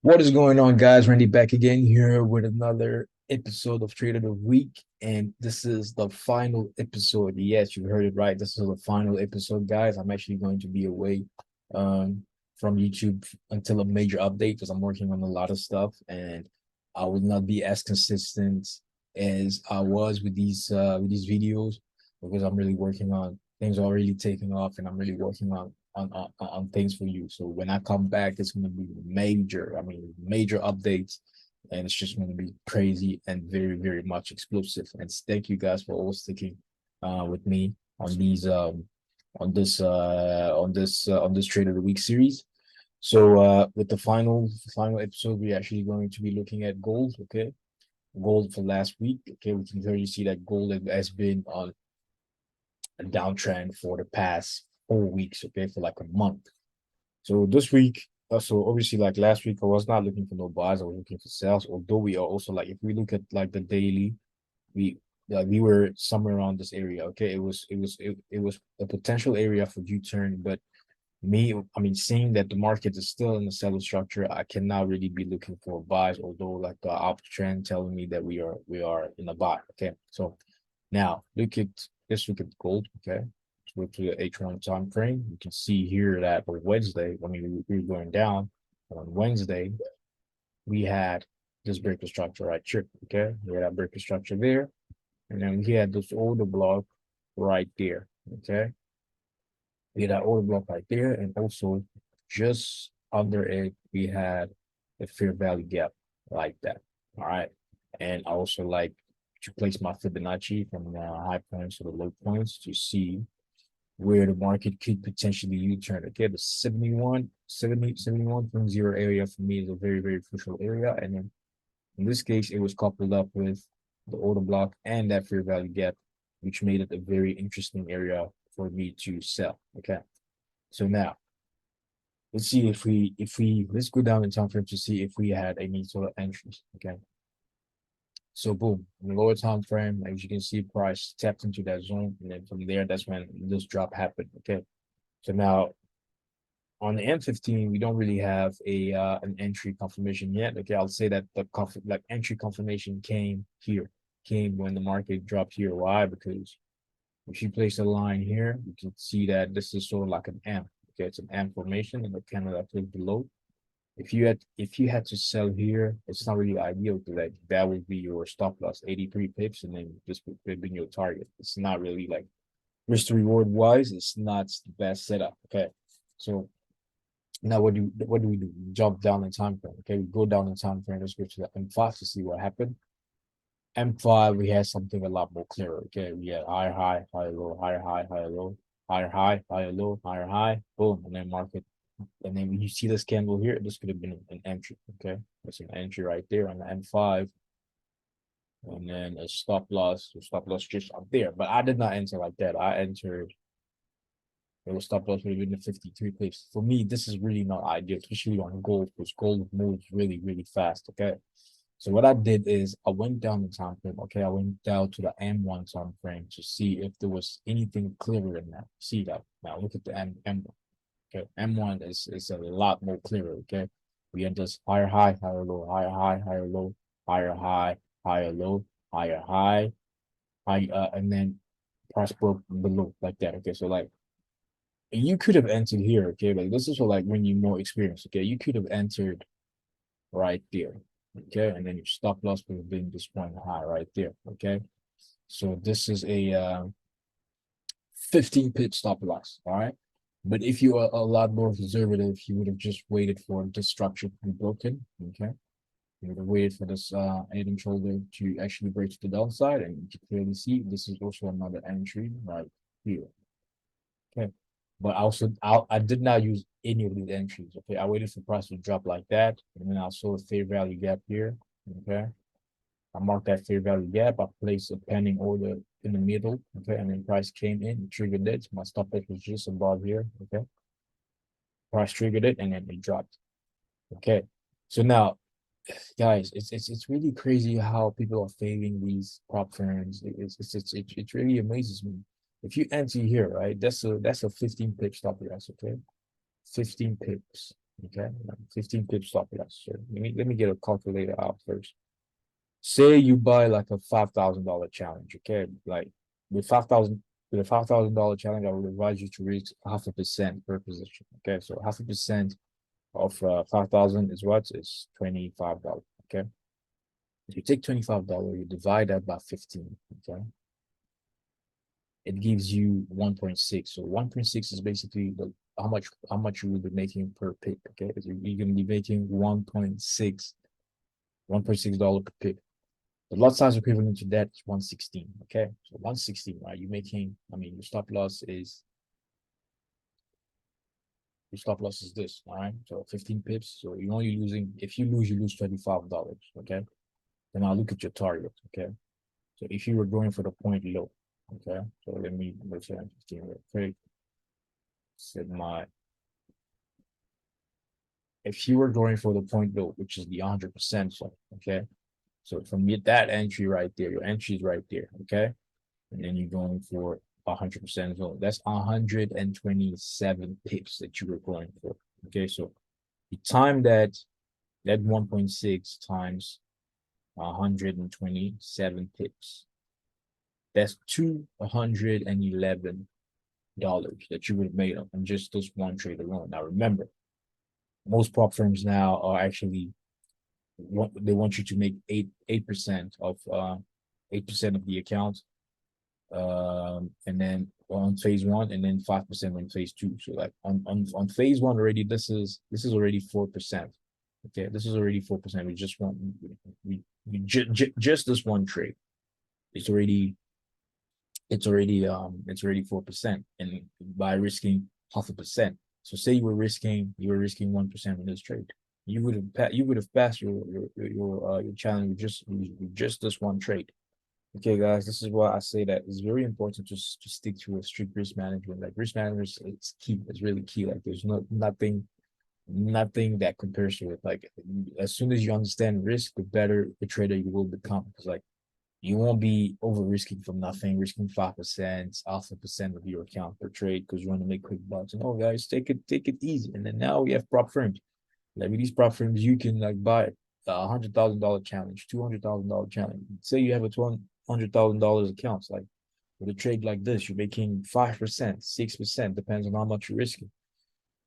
What is going on, guys? Randy back again here with another episode of Trade of the Week. And this is the final episode. Yes, you heard it right. This is the final episode, guys. I'm actually going to be away um, from YouTube until a major update because I'm working on a lot of stuff and I will not be as consistent as I was with these videos because I'm really working on things are really taking off and I'm really working on things for you. So when I come back, it's going to be major updates, and it's just going to be crazy and very much explosive. And thank you guys for all sticking with me on these on this Trade of the Week series. So with the final episode, we're actually going to be looking at gold. Okay, gold for last week. Okay, we can clearly see that gold has been on a downtrend for the past 4 weeks. Okay, for like a month. So this week, so obviously, like last week, I was not looking for no buys. I was looking for sales. Although we are also like, if we look at like the daily, we we were somewhere around this area. Okay, it was a potential area for U-turn, but seeing that the market is still in the seller structure, I cannot really be looking for buys. Although like the uptrend telling me that we are in a buy. Okay, so now let's look at gold. Okay, let's go to the H1 time frame. You can see here that on Wednesday, we were going down. On Wednesday, we had this breaker structure right here. Okay, we had that breaker structure there, and then we had this order block right there. Okay, we had that order block right there, and also just under it, we had a fair value gap like that. All right, and I also like to place my Fibonacci from the high points to the low points to see where the market could potentially U-turn. Okay, the 71.0 area for me is a very crucial area. And then in this case, it was coupled up with the order block and that fair value gap, which made it a very interesting area for me to sell. Okay, so now let's see if we let's go down in time frame to see if we had any sort of entries. Okay, so boom, in the lower time frame, as you can see, price tapped into that zone, and then from there, that's when this drop happened. Okay, so now on the M15, we don't really have a an entry confirmation yet. Okay, I'll say that the entry confirmation came when the market dropped here. Why? Because if you place a line here, you can see that this is sort of like an M. Okay, it's an M formation and the candle that goes below. If you had to sell here, it's not really ideal because that would be your stop loss, 83 pips, and then this would be your target. It's not really like risk to reward wise, it's not the best setup. Okay, so now what do we do? We jump down in time frame. Okay, we go down in time frame. Let's go to the M5 to see what happened. M5, we had something a lot more clearer. Okay, we had higher high, higher low, higher high, higher low, higher high, higher low, higher high, boom, and then market. And then when you see this candle here, this could have been an entry. Okay, that's an entry right there on the M5, and then a stop loss. The stop loss just up there, but I did not enter like that. I entered. It was stop loss would have been the 53 pips. For me, this is really not ideal, especially on gold, because gold moves really fast. Okay. So what I did is I went down the time frame. Okay, I went down to the M1 time frame to see if there was anything clearer in that. See that? Now look at the M1. Okay, M1 is a lot more clearer. Okay, we had this higher high, higher low, higher high, higher low, higher high, higher low, higher high, and then price broke below like that. Okay, so like you could have entered here. Okay, like this is for like when you're more experienced. Okay, you could have entered right there. Okay, and then your stop loss would have been this point high right there. Okay, so this is a 15 pip stop loss. All right, but if you are a lot more conservative, you would have just waited for this structure to be broken. Okay, you would have waited for this head and shoulder to actually break to the downside, and you can clearly see this is also another entry right here. Okay, but I did not use any of these entries. Okay, I waited for price to drop like that, and then I saw a fair value gap here. Okay, I marked that fair value gap. I placed a pending order in the middle. Okay, and then price came in, triggered it. My stop loss was just above here. Okay, price triggered it, and then it dropped. Okay, so now, guys, it's really crazy how people are failing these prop firms. It really amazes me. If you enter here, right, that's a 15 pip stop loss. Okay, 15 pips. Okay, 15 pips stop loss. So let me get a calculator out first. Say you buy like a $5,000 challenge. Okay, like with 5,000 with a $5,000 challenge, I would advise you to reach 0.5% per position. Okay, so 0.5% of 5,000 is what? Is $25. Okay, if you take $25, you divide that by 15. Okay, it gives you 1.6. So 1.6 is basically the how much you will be making per pip. Okay, so you're gonna be making 1.6 dollar per pip. The lot size equivalent to that is 116. Okay, so 116, right? You're making, I mean, your stop loss is this, all right? So 15 pips. So you're only losing, if you lose $25. Okay. Then I'll look at your target. Okay. So if you were going for the point low, okay. So let's say 15 real quick. Set my if you were going for the point low, which is the 100% zone, okay. So from that entry right there, your entry is right there, okay. And then you're going for 100% zone. That's 127 pips that you were going for. Okay, so you time that 1.6 times 127 pips. That's $211 that you would have made on just this one trade alone. Now remember, most prop firms now are actually they want you to make 8% of 8% of the account, and then on phase one, and then 5% on phase two. So like on phase one already, this is already 4%. Okay, this is already 4%. We just this one trade. It's already it's already 4%, and by risking 0.5%. So say you were risking 1% in this trade, you would have passed your challenge with just this one trade. Okay, guys, this is why I say that it's very important to stick to a strict risk management. Like risk management, it's key. It's really key. Like there's nothing that compares to it. Like as soon as you understand risk, the better the trader you will become. Because like you won't be over risking for nothing, risking 5%, 0.5% of your account per trade because you want to make quick bucks. And oh, guys, take it easy. And then now we have prop firms. Like with these prop firms, you can like buy a $100,000 challenge, $200,000 challenge. Say you have a $200,000 account. Like with a trade like this, you're making 5%, 6%, depends on how much you're risking.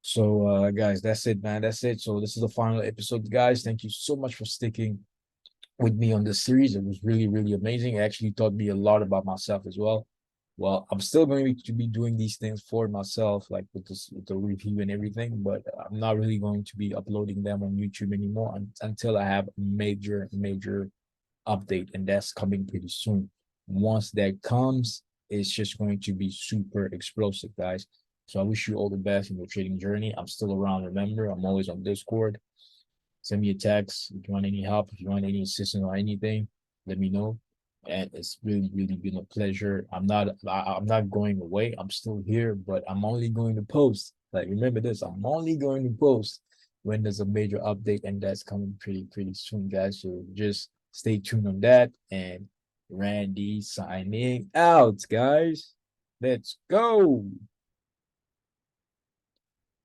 So, guys, that's it, man. That's it. So this is the final episode, guys. Thank you so much for sticking with me on this series. It was really, really amazing. It actually taught me a lot about myself as well. Well, I'm still going to be doing these things for myself, like with the review and everything, but I'm not really going to be uploading them on YouTube anymore until I have a major update, and that's coming pretty soon. Once that comes, it's just going to be super explosive, guys. So I wish you all the best in your trading journey. I'm still around. Remember, I'm always on Discord. Send me a text if you want any help, if you want any assistance or anything, let me know. And it's really, really been a pleasure. I'm not going away. I'm still here, but I'm only going to post. Like remember this, I'm only going to post when there's a major update, and that's coming pretty soon, guys. So just stay tuned on that. And Randy signing out, guys. Let's go.